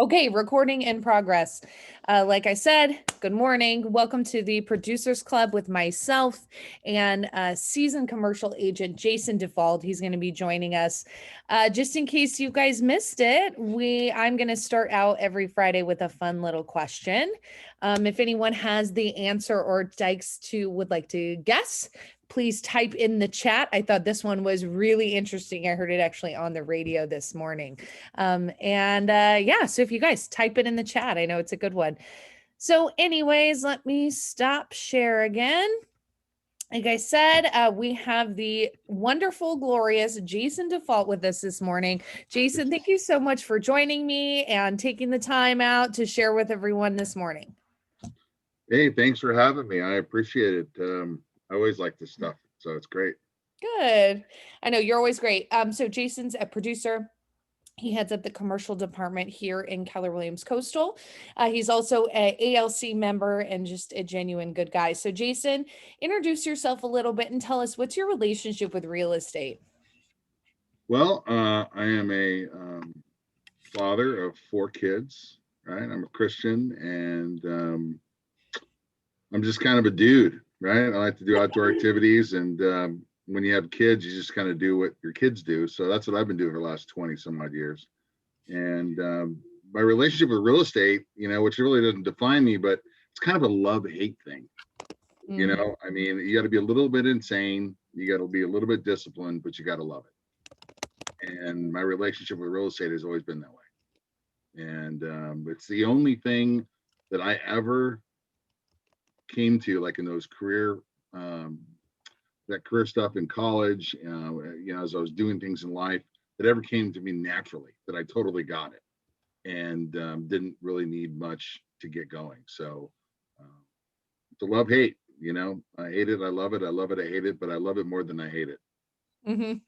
Okay, recording in progress. Like I said, good morning. Welcome to the Producers Club with myself and seasoned commercial agent Jason DuFault. He's going to be joining us. Just in case you guys missed it, I'm going to start out every Friday with a fun little question. If anyone has the answer or would like to guess, please type in the chat. I thought this one was really interesting. I heard it actually on the radio this morning. So if you guys type it in the chat, I know it's a good one. So anyways, let me stop share again. Like I said, we have the wonderful, glorious Jason DuFault with us this morning. Jason, thank you so much for joining me and taking the time out to share with everyone this morning. Hey, thanks for having me. I appreciate it. I always like this stuff, so it's great. Good. I know you're always great. So Jason's a producer. He heads up the commercial department here in Keller Williams Coastal. He's also a ALC member and just a genuine good guy. So Jason, introduce yourself a little bit and tell us, what's your relationship with real estate? Well, I am a father of 4 kids, right? I'm a Christian, and I'm just kind of a dude, right? I like to do outdoor activities, and when you have kids, you just kind of do what your kids do. So that's what I've been doing for the last 20 some odd years. And my relationship with real estate, which really doesn't define me, but it's kind of a love-hate thing. I mean, you got to be a little bit insane, you got to be a little bit disciplined, but you got to love it. And my relationship with real estate has always been that way. And it's the only thing that I ever came to, like in those that career stuff in college, as I was doing things in life, that ever came to me naturally, that I totally got it, and didn't really need much to get going. So it's a love hate. I hate it, I love it, I love it, I hate it, but I love it more than I hate it. Mm-hmm.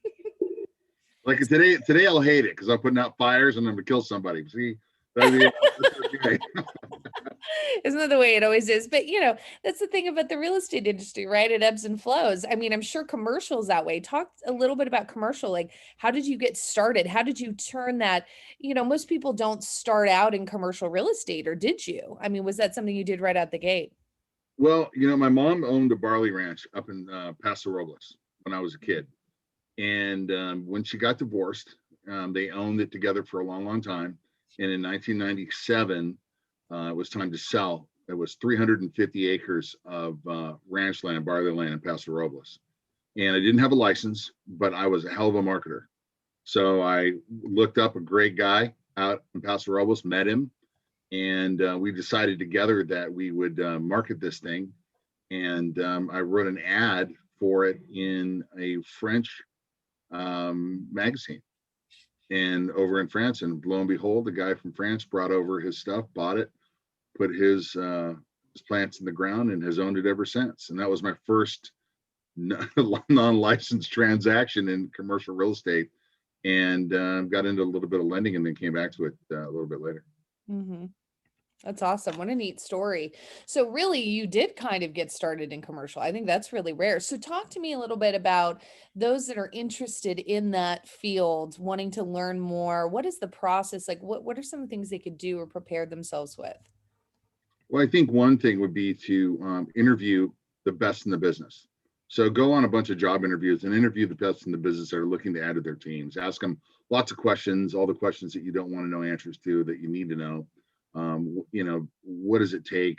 Like today I'll hate it because I'm putting out fires and I'm gonna kill somebody. See, okay. Isn't that the way it always is? But that's the thing about the real estate industry, right? It ebbs and flows. I mean, I'm sure commercials that way. Talk a little bit about commercial. Like, how did you get started? How did you turn that? Most people don't start out in commercial real estate, or did you? I mean, was that something you did right out the gate? Well, my mom owned a barley ranch up in Paso Robles when I was a kid. And when she got divorced, they owned it together for a long, long time. And in 1997, it was time to sell. It was 350 acres of ranch land, barley land in Paso Robles. And I didn't have a license, but I was a hell of a marketer. So I looked up a great guy out in Paso Robles, met him, and we decided together that we would market this thing. And I wrote an ad for it in a French magazine and over in France, and lo and behold, the guy from France brought over his stuff, bought it, put his plants in the ground, and has owned it ever since. And that was my first non-licensed transaction in commercial real estate, and got into a little bit of lending and then came back to it a little bit later. Mm-hmm. That's awesome. What a neat story. So really, you did kind of get started in commercial. I think that's really rare. So talk to me a little bit about those that are interested in that field, wanting to learn more. What is the process? Like, what are some things they could do or prepare themselves with? Well, I think one thing would be to interview the best in the business. So go on a bunch of job interviews and interview the best in the business that are looking to add to their teams. Ask them lots of questions, all the questions that you don't want to know answers to that you need to know. What does it take?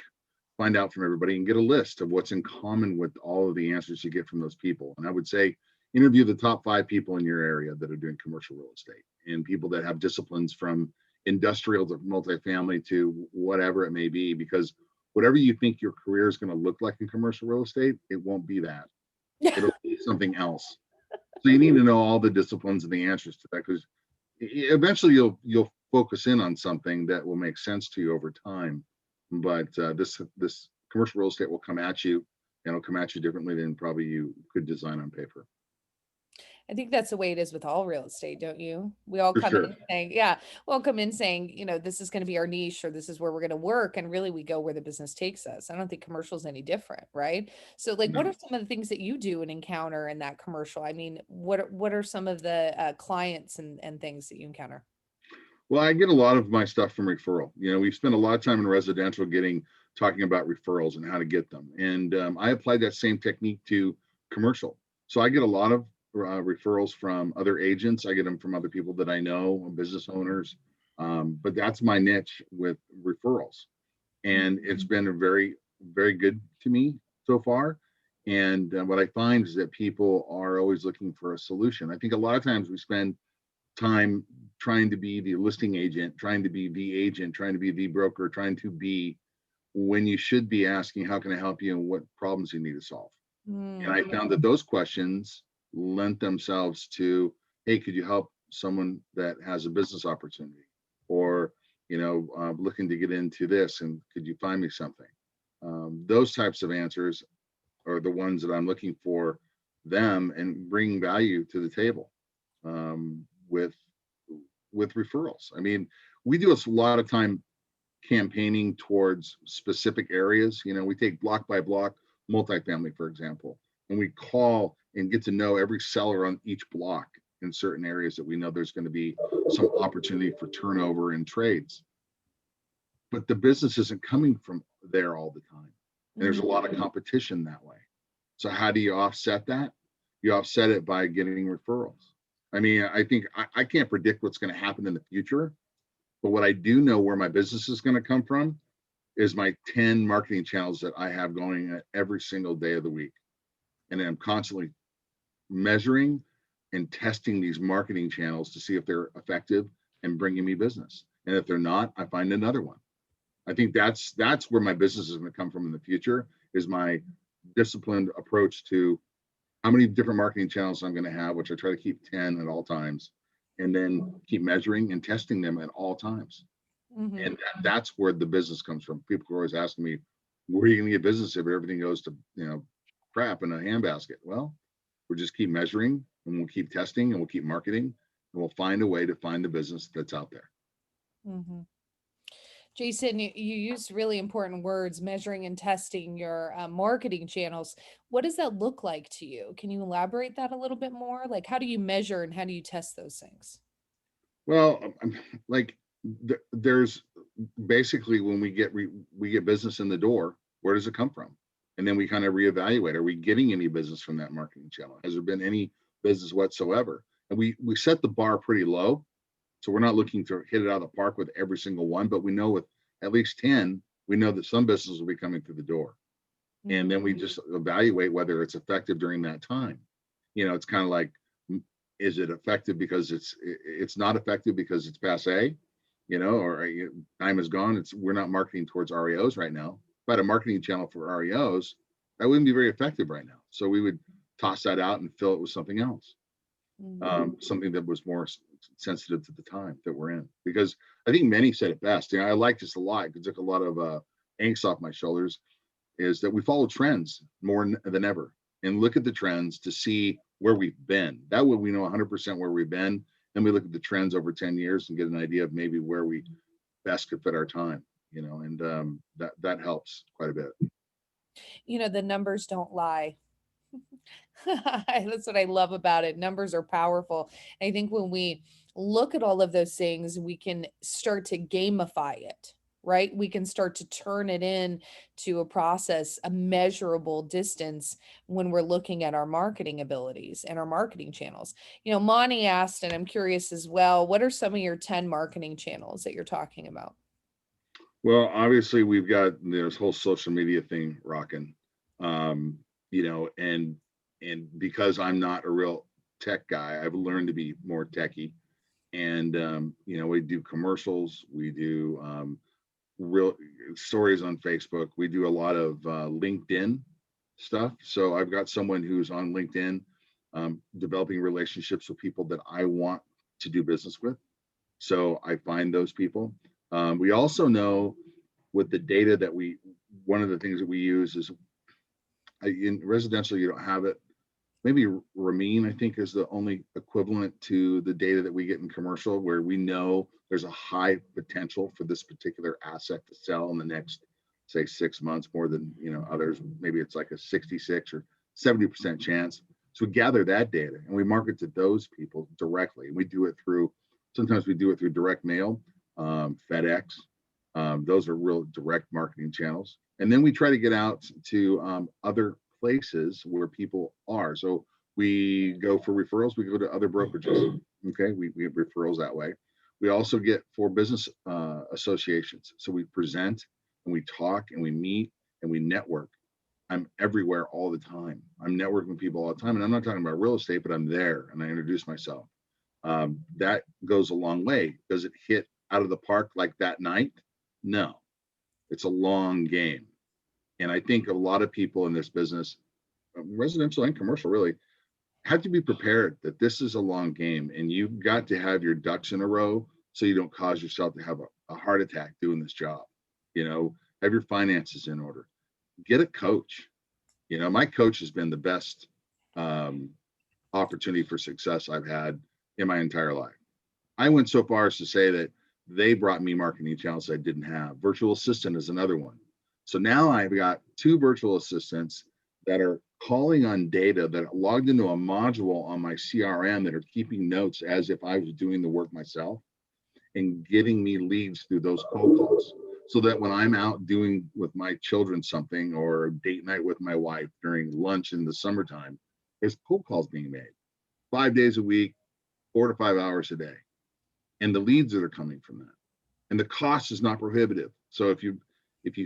Find out from everybody and get a list of what's in common with all of the answers you get from those people. And I would say interview the top 5 people in your area that are doing commercial real estate, and people that have disciplines from industrial to multifamily to whatever it may be, because whatever you think your career is going to look like in commercial real estate, it won't be that. It'll be something else. So you need to know all the disciplines and the answers to that, because eventually you'll focus in on something that will make sense to you over time. But this commercial real estate will come at you, and it'll come at you differently than probably you could design on paper. I think that's the way it is with all real estate, don't you? We all For come sure. in saying, yeah, we all come in saying, this is going to be our niche, or this is where we're going to work. And really we go where the business takes us. I don't think commercial is any different, right? So like, what No. are some of the things that you do and encounter in that commercial? I mean, what are some of the clients and things that you encounter? Well, I get a lot of my stuff from referral. We spend a lot of time in residential talking about referrals and how to get them. And I applied that same technique to commercial. So I get a lot of referrals from other agents. I get them from other people that I know, business owners. But that's my niche with referrals. And it's been a very, very good to me so far. And what I find is that people are always looking for a solution. I think a lot of times we spend time trying to be the listing agent, trying to be the agent, trying to be the broker, trying to be when you should be asking, how can I help you and what problems you need to solve? And I found that those questions lent themselves to, hey, could you help someone that has a business opportunity? Or, looking to get into this and could you find me something? Those types of answers are the ones that I'm looking for them and bringing value to the table with referrals. I mean, we do a lot of time campaigning towards specific areas. We take block by block multifamily, for example, and we call and get to know every seller on each block in certain areas that we know there's going to be some opportunity for turnover in trades. But the business isn't coming from there all the time. And there's a lot of competition that way. So how do you offset that? You offset it by getting referrals. I mean, I think I can't predict what's going to happen in the future, but what I do know where my business is going to come from is my 10 marketing channels that I have going every single day of the week. And I'm constantly measuring and testing these marketing channels to see if they're effective and bringing me business. And if they're not, I find another one. I think that's where my business is going to come from in the future, is my disciplined approach to how many different marketing channels I'm going to have, which I try to keep 10 at all times, and then keep measuring and testing them at all times. And that's where the business comes from. People are always asking me, where are you going to get business if everything goes to, crap in a handbasket? Well, we'll just keep measuring and we'll keep testing and we'll keep marketing and we'll find a way to find the business that's out there. Jason, you used really important words, measuring and testing your marketing channels. What does that look like to you? Can you elaborate that a little bit more? Like, how do you measure and how do you test those things? Well, like there's basically when we get business in the door, where does it come from? And then we kind of reevaluate, are we getting any business from that marketing channel? Has there been any business whatsoever? And we set the bar pretty low. So we're not looking to hit it out of the park with every single one, but we know with at least 10, we know that some business will be coming through the door. And then we just evaluate whether it's effective during that time. It's kind of like, is it effective because it's not effective because it's passe, or time is gone. We're not marketing towards REOs right now. If I had a marketing channel for REOs, that wouldn't be very effective right now. So we would toss that out and fill it with something else. Something that was more sensitive to the time that we're in, because I think many said it best. I like this a lot. It took a lot of angst off my shoulders, is that we follow trends more than ever and look at the trends to see where we've been. That way we know 100% where we've been. Then we look at the trends over 10 years and get an idea of maybe where we best could fit our time, and that helps quite a bit. The numbers don't lie. That's what I love about it. Numbers are powerful. I think when we look at all of those things, we can start to gamify it, right? We can start to turn it in to a process, a measurable distance when we're looking at our marketing abilities and our marketing channels. Monty asked, and I'm curious as well, what are some of your 10 marketing channels that you're talking about? Well, obviously we've got this whole social media thing rocking, and because I'm not a real tech guy, I've learned to be more techie. And, we do commercials, we do real stories on Facebook. We do a lot of LinkedIn stuff. So I've got someone who's on LinkedIn, developing relationships with people that I want to do business with. So I find those people. We also know with the data that one of the things that we use is in residential, you don't have it. Maybe Ramin, I think, is the only equivalent to the data that we get in commercial, where we know there's a high potential for this particular asset to sell in the next, say, 6 months, more than others. Maybe it's like a 66 or 70% chance. So we gather that data and we market to those people directly. And we do it through Sometimes we do it through direct mail, FedEx. Those are real direct marketing channels. And then we try to get out to other places where people are. So we go for referrals. We go to other brokerages. Okay, we have referrals that way. We also get for business associations. So we present and we talk and we meet and we network. I'm everywhere all the time. I'm networking with people all the time. And I'm not talking about real estate, but I'm there and I introduce myself. That goes a long way. Does it hit out of the park like that night? No, it's a long game. And I think a lot of people in this business, residential and commercial really, have to be prepared that this is a long game and you've got to have your ducks in a row so you don't cause yourself to have a heart attack doing this job. Have your finances in order. Get a coach. My coach has been the best opportunity for success I've had in my entire life. I went so far as to say that they brought me marketing channels I didn't have. Virtual assistant is another one. So now I've got 2 virtual assistants that are calling on data that are logged into a module on my CRM that are keeping notes as if I was doing the work myself and getting me leads through those cold calls. So that when I'm out doing with my children something or date night with my wife during lunch in the summertime, there's cold calls being made 5 days a week, 4 to 5 hours a day. And the leads that are coming from that. And the cost is not prohibitive. So if you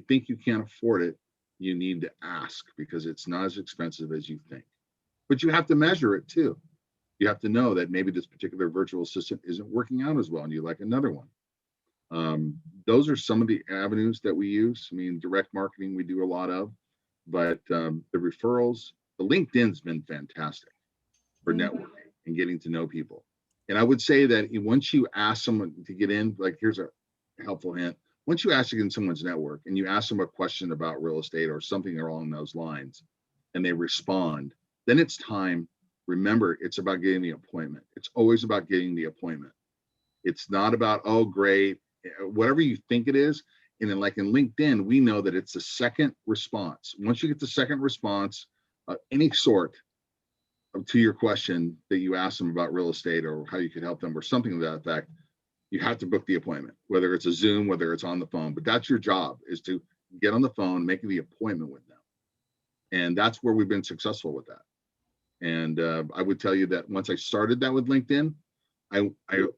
think you can't afford it, you need to ask because it's not as expensive as you think. But you have to measure it too. You have to know that maybe this particular virtual assistant isn't working out as well and you like another one. Those are some of the avenues that we use. I mean, direct marketing we do a lot of, but the referrals, the LinkedIn's been fantastic for networking and getting to know people. And I would say that once you ask someone to get in, like here's a helpful hint. Once you ask to get in someone's network and you ask them a question about real estate or something along those lines, and they respond, then it's time. Remember, it's about getting the appointment. It's always about getting the appointment. It's not about, oh, great, whatever you think it is. And then like in LinkedIn, we know that it's the second response. Once you get the second response of any sort to your question that you ask them about real estate or how you could help them or something to that effect, you have to book the appointment, whether it's a Zoom, whether it's on the phone. But that's your job, is to get on the phone, make the appointment with them. And that's where we've been successful with that. And I would tell you that once I started that with LinkedIn, I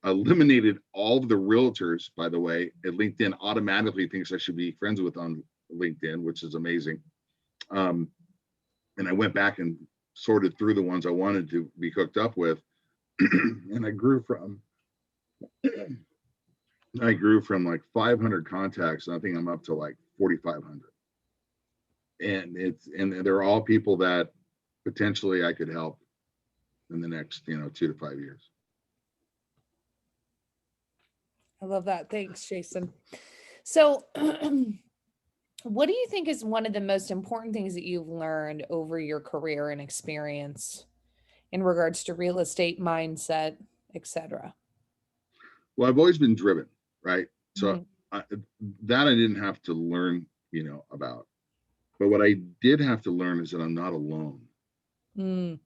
eliminated all of the realtors, by the way. And LinkedIn automatically thinks I should be friends with on LinkedIn, which is amazing. And I went back and sorted through the ones I wanted to be hooked up with. And I grew from like 500 contacts, and I think I'm up to like 4,500. And they're all people that potentially I could help in the next 2 to 5 years. I love that. Thanks, Jason. So what do you think is one of the most important things that you've learned over your career and experience in regards to real estate mindset, etc.? Well, I've always been driven, right? So I didn't have to learn, about. But what I did have to learn is that I'm not alone.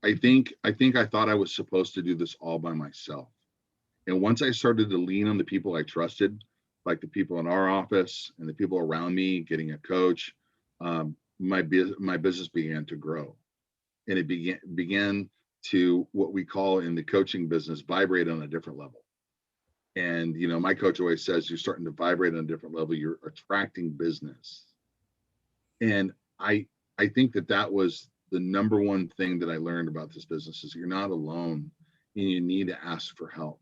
I think I thought I was supposed to do this all by myself. And once I started to lean on the people I trusted, like the people in our office and the people around me, getting a coach, my business began to grow. And it began to, what we call in the coaching business, vibrate on a different level. And, my coach always says, you're starting to vibrate on a different level, you're attracting business. And I think that was the number one thing that I learned about this business, is you're not alone and you need to ask for help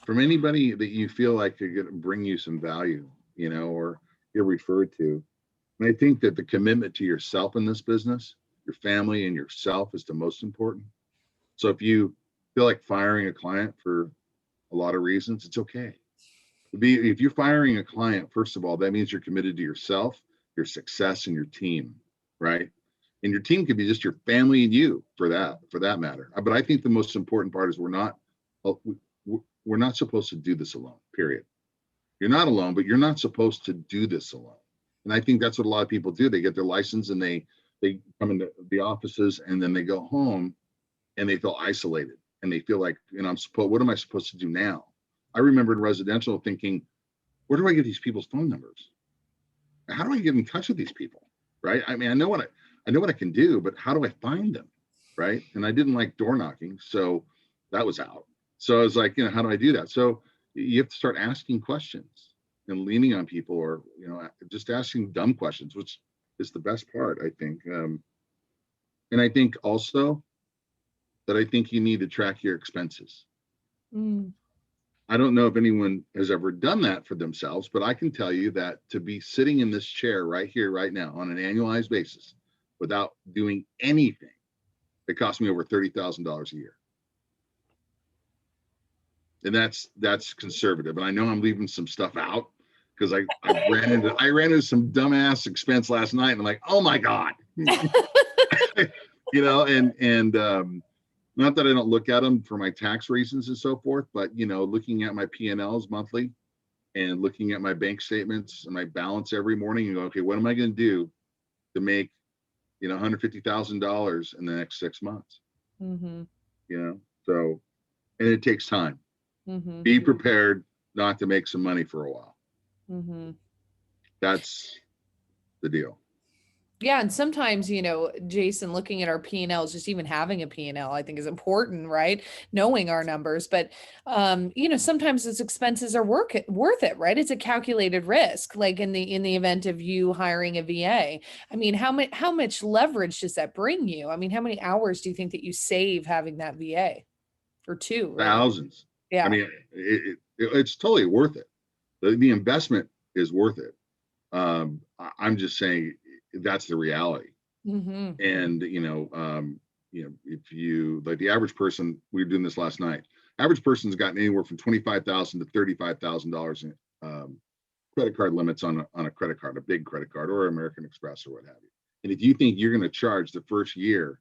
from anybody that you feel like could bring you some value, or you're referred to. And I think that the commitment to yourself in this business, your family and yourself, is the most important. So if you feel like firing a client for a lot of reasons, it's okay. If you're firing a client, first of all, that means you're committed to yourself, your success, and your team, right? And your team could be just your family and you, for that matter. But I think the most important part is we're not supposed to do this alone, period. You're not alone, but you're not supposed to do this alone. And I think that's what a lot of people do. They get their license and they come into the offices, and then they go home and they feel isolated and they feel like, what am I supposed to do now? I remember in residential thinking, where do I get these people's phone numbers? How do I get in touch with these people? Right. I mean, I know what I can do, but how do I find them? Right. And I didn't like door knocking. So that was out. So I was like, how do I do that? So you have to start asking questions and leaning on people, or, just asking dumb questions, which is the best part, I think. And I think also that I think you need to track your expenses. Mm. I don't know if anyone has ever done that for themselves, but I can tell you that to be sitting in this chair right here, right now, on an annualized basis, without doing anything, it cost me over $30,000 a year. And that's conservative. And I know I'm leaving some stuff out because I ran into some dumbass expense last night, and I'm like, oh my God. And not that I don't look at them for my tax reasons and so forth, but looking at my P&Ls monthly and looking at my bank statements and my balance every morning, and go, okay, what am I going to do to make $150,000 in the next 6 months? Mm-hmm. So, and it takes time. Mm-hmm. Be prepared not to make some money for a while. Mm-hmm. That's the deal. Yeah. And sometimes, Jason, looking at our P&Ls, just even having a P&L, I think is important, right? Knowing our numbers, but, sometimes those expenses are worth it, right? It's a calculated risk, like in the event of you hiring a VA. I mean, how much leverage does that bring you? I mean, how many hours do you think that you save having that VA, or two, really? Thousands. Yeah. I mean, it's totally worth it. The investment is worth it. I'm just saying that's the reality. Mm-hmm. And if you, like, the average person, we were doing this last night, average person's gotten anywhere from $25,000 to $35,000 in credit card limits on a credit card, a big credit card, or American Express, or what have you. And if you think you're going to charge the first year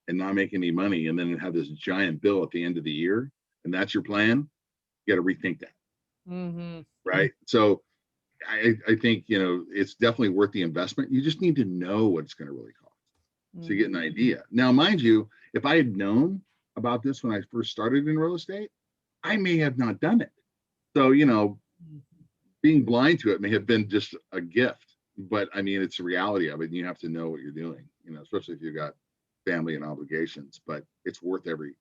and not make any money, and then have this giant bill at the end of the year, and that's your plan, you got to rethink that. Mm-hmm. Right. So I think, it's definitely worth the investment. You just need to know what it's going to really cost. So you get an idea. Now, mind you, if I had known about this when I first started in real estate, I may have not done it. So, being blind to it may have been just a gift, but I mean, it's the reality of it. And you have to know what you're doing, especially if you've got family and obligations, but it's worth every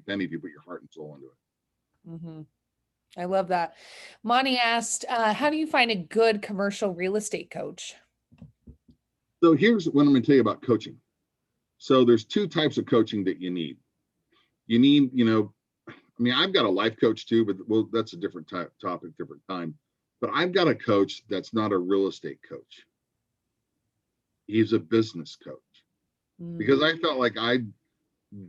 penny if you put your heart and soul into it. Mm-hmm. I love that. Monty asked, how do you find a good commercial real estate coach? So here's what I'm going to tell you about coaching. So there's two types of coaching that you need. You need, I've got a life coach too, but that's a different topic, different time. But I've got a coach that's not a real estate coach. He's a business coach. Because I felt like I'd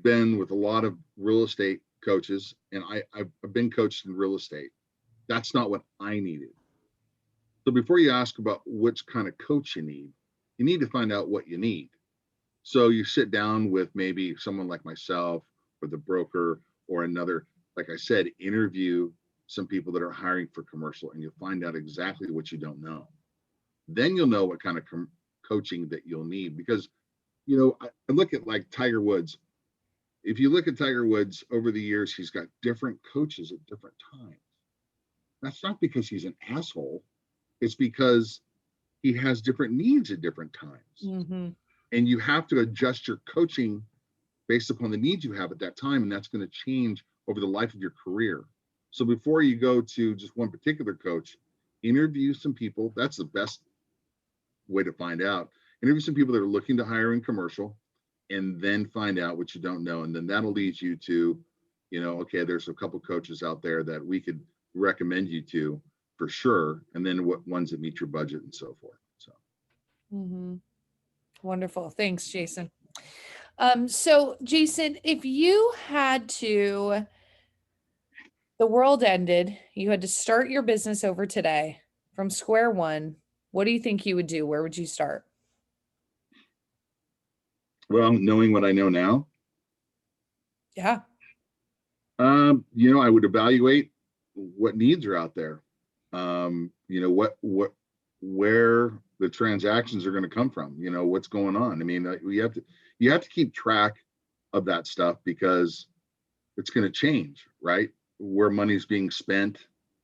been with a lot of real estate coaches, and I've been coached in real estate. That's not what I needed. So before you ask about which kind of coach you need to find out what you need. So you sit down with maybe someone like myself, or the broker, or another, like I said, interview some people that are hiring for commercial, and you'll find out exactly what you don't know. Then you'll know what kind of coaching that you'll need. Because, I look at, like, Tiger Woods. If you look at Tiger Woods over the years, he's got different coaches at different times. That's not because he's an asshole. It's because he has different needs at different times. Mm-hmm. And you have to adjust your coaching based upon the needs you have at that time. And that's going to change over the life of your career. So before you go to just one particular coach, interview some people. That's the best way to find out. Interview some people that are looking to hire in commercial, and then find out what you don't know. And then that'll lead you to, okay, there's a couple coaches out there that we could recommend you to for sure. And then what ones that meet your budget and so forth. So. Mm-hmm. Wonderful. Thanks, Jason. So Jason, if you had to, the world ended, you had to start your business over today from square one, what do you think you would do? Where would you start? Well, knowing what I know now. Yeah. I would evaluate what needs are out there. Where the transactions are going to come from, what's going on. I mean, you have to keep track of that stuff, because it's going to change, right? where money's being spent,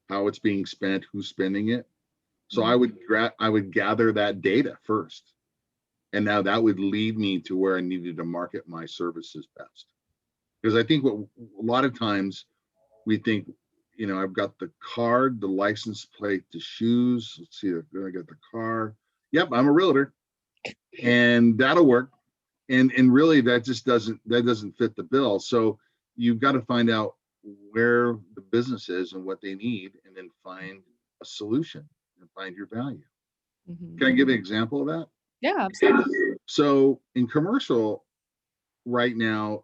how it's being spent, who's spending it. So I would gather that data first. And now that would lead me to where I needed to market my services best. Because I think what a lot of times we think, I've got the card, the license plate, the shoes. Let's see, I got the car. Yep, I'm a realtor, and that'll work. And really, that just doesn't fit the bill. So you've got to find out where the business is and what they need, and then find a solution and find your value. Can I give an example of that? Yeah, absolutely. So in commercial right now,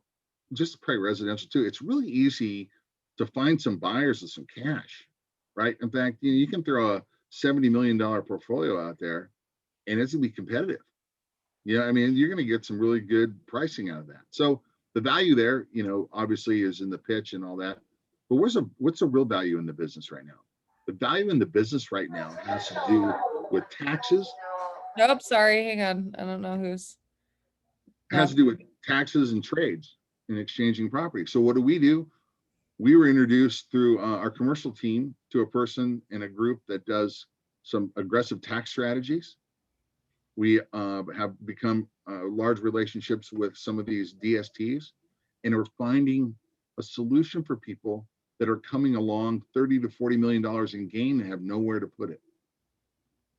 just probably residential too, it's really easy to find some buyers with some cash, right? In fact, you can throw a $70 million portfolio out there and it's gonna be competitive. Yeah, I mean, you're gonna get some really good pricing out of that. So the value there, obviously is in the pitch and all that. But what's the real value in the business right now? The value in the business right now has to do with taxes. Nope, sorry, hang on. I don't know who's. Has to do with taxes and trades and exchanging property. So what do? We were introduced through our commercial team to a person in a group that does some aggressive tax strategies. We have become large relationships with some of these DSTs, and we're finding a solution for people that are coming along $30 to $40 million in gain and have nowhere to put it.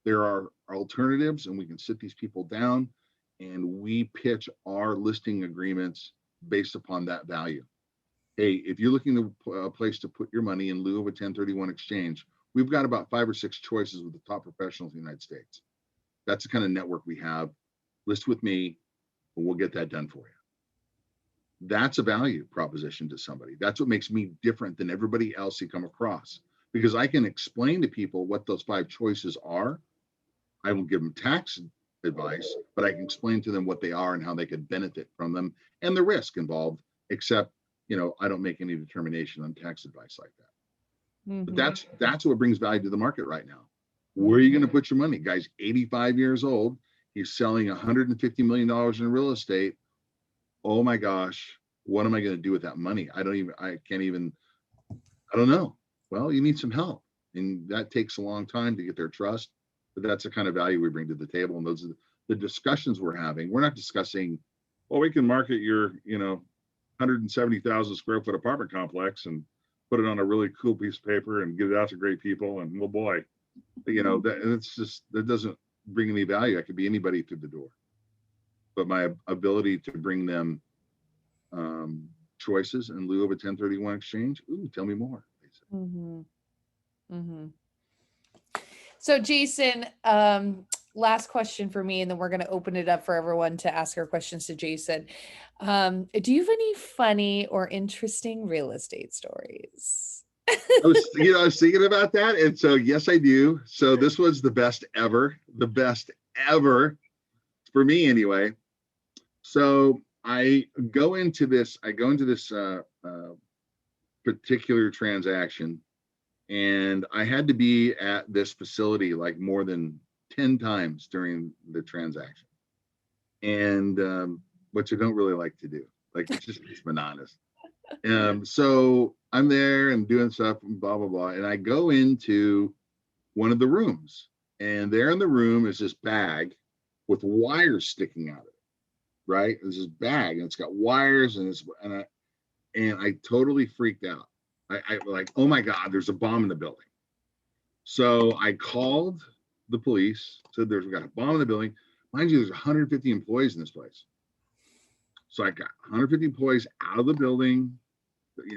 There are alternatives, and we can sit these people down and we pitch our listing agreements based upon that value. Hey, if you're looking to a place to put your money in lieu of a 1031 exchange, we've got about 5 or 6 choices with the top professionals in the United States. That's the kind of network we have. List with me, and we'll get that done for you. That's a value proposition to somebody. That's what makes me different than everybody else you come across, because I can explain to people what those 5 choices are. I won't give them tax advice, but I can explain to them what they are and how they could benefit from them and the risk involved, except, I don't make any determination on tax advice like that. But that's what brings value to the market right now. Where are you going to put your money? Guy's 85 years old. He's selling $150 million in real estate. Oh my gosh, what am I going to do with that money? I don't know. Well, you need some help. And that takes a long time to get their trust. But that's the kind of value we bring to the table. And those are the discussions we're having. We're not discussing, well, we can market your, 170,000 square foot apartment complex and put it on a really cool piece of paper and get it out to great people. And well, boy, that doesn't bring any value. I could be anybody through the door. But my ability to bring them choices in lieu of a 1031 exchange, tell me more. So Jason, last question for me, and then we're going to open it up for everyone to ask our questions to Jason. Do you have any funny or interesting real estate stories? I was thinking about that. And so, yes, I do. So this was the best ever for me anyway. So I go into this particular transaction, and I had to be at this facility like more than 10 times during the transaction. And which I don't really like to do. Like it's monotonous. So I'm there and doing stuff and blah, blah, blah. And I go into one of the rooms, and there in the room is this bag with wires sticking out of it, right? There's this bag and it's got wires, and I totally freaked out. I like, oh my God, there's a bomb in the building. So I called the police, said we got a bomb in the building. Mind you, there's 150 employees in this place. So I got 150 employees out of the building.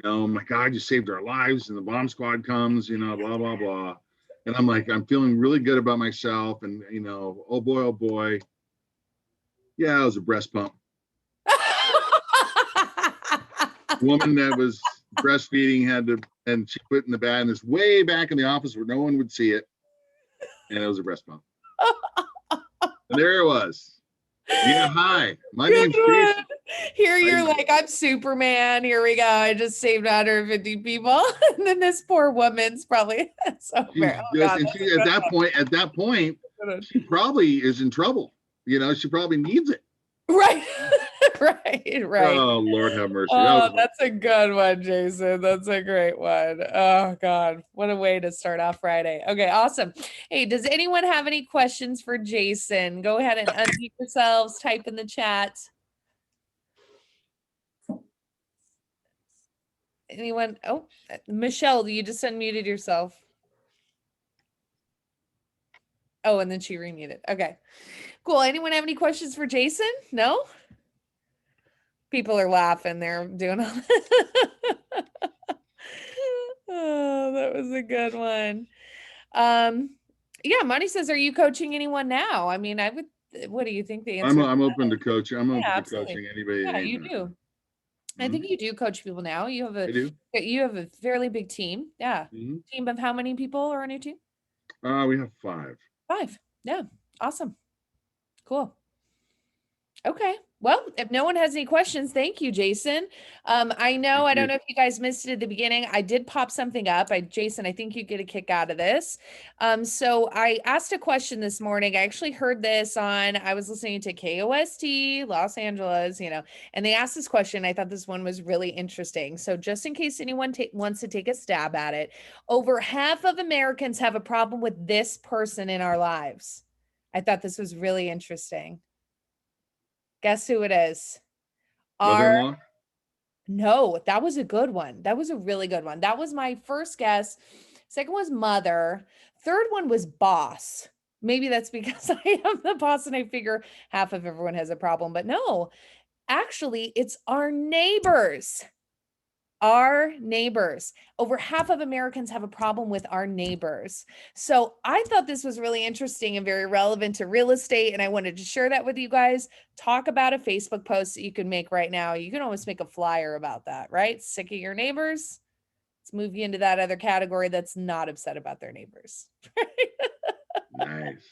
My God, you saved our lives. And the bomb squad comes, blah, blah, blah. And I'm like, I'm feeling really good about myself. And, oh boy. Yeah, it was a breast pump. Woman that was breastfeeding and she put in the bag, and it's way back in the office where no one would see it. And it was a breast pump. And there it was. Yeah, hi. My name's Jason. Here you're like, I'm Superman. Here we go. I just saved 150 people. And then this poor woman's probably at that point, she probably is in trouble. She probably needs it. Right. Right. Oh, Lord have mercy. That Oh, was fun. that's a good one, Jason. That's a great one. Oh God, what a way to start off Friday. Okay, awesome. Hey, does anyone have any questions for Jason? Go ahead and unmute yourselves, type in the chat. Anyone? Oh, Michelle, you just unmuted yourself. Oh, and then she remuted. Okay, cool. Anyone have any questions for Jason? No? People are laughing. They're doing all Oh, that was a good one. Yeah, Monty says, are you coaching anyone now? I mean, I would, what do you think the answer? I'm open to coaching. I'm open Yeah, to absolutely. coaching anybody at Yeah, any you time. do. I think you do coach people now. I do. You have a fairly big team. Yeah. Mhm. Team of how many people are on your team? We have 5. 5. Yeah. Awesome. Cool. Okay. Well, if no one has any questions, thank you, Jason. I know, Thank I don't you. know if you guys missed it at the beginning. I did pop something up. Jason, I think you get a kick out of this. So I asked a question this morning. I actually heard this I was listening to KOST, Los Angeles, and they asked this question. I thought this one was really interesting. So just in case anyone wants to take a stab at it, over half of Americans have a problem with this person in our lives. I thought this was really interesting. Guess who it is? Mother-in-law? No, that was a good one. That was a really good one. That was my first guess. Second was mother. Third one was boss. Maybe that's because I am the boss and I figure half of everyone has a problem, but no, actually, it's our neighbors. Our neighbors. Over half of Americans have a problem with our neighbors. So I thought this was really interesting and very relevant to real estate. And I wanted to share that with you guys. Talk about a Facebook post that you can make right now. You can almost make a flyer about that, right? Sick of your neighbors. Let's move you into that other category that's not upset about their neighbors. Nice.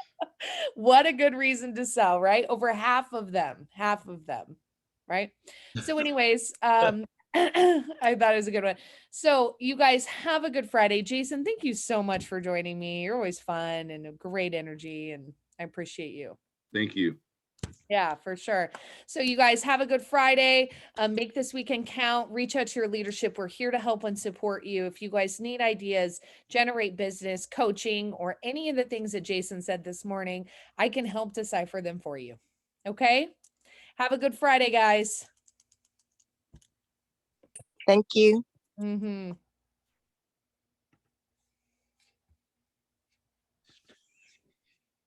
What a good reason to sell, right? Over half of them, right? So anyways, I thought it was a good one. So you guys have a good Friday. Jason, thank you so much for joining me. You're always fun and a great energy, and I appreciate you. Thank you. Yeah, for sure. So you guys have a good Friday. Make this weekend count. Reach out to your leadership. We're here to help and support you. If you guys need ideas, generate business, coaching, or any of the things that Jason said this morning, I can help decipher them for you. Okay? Have a good Friday, guys. Thank you. Mm-hmm.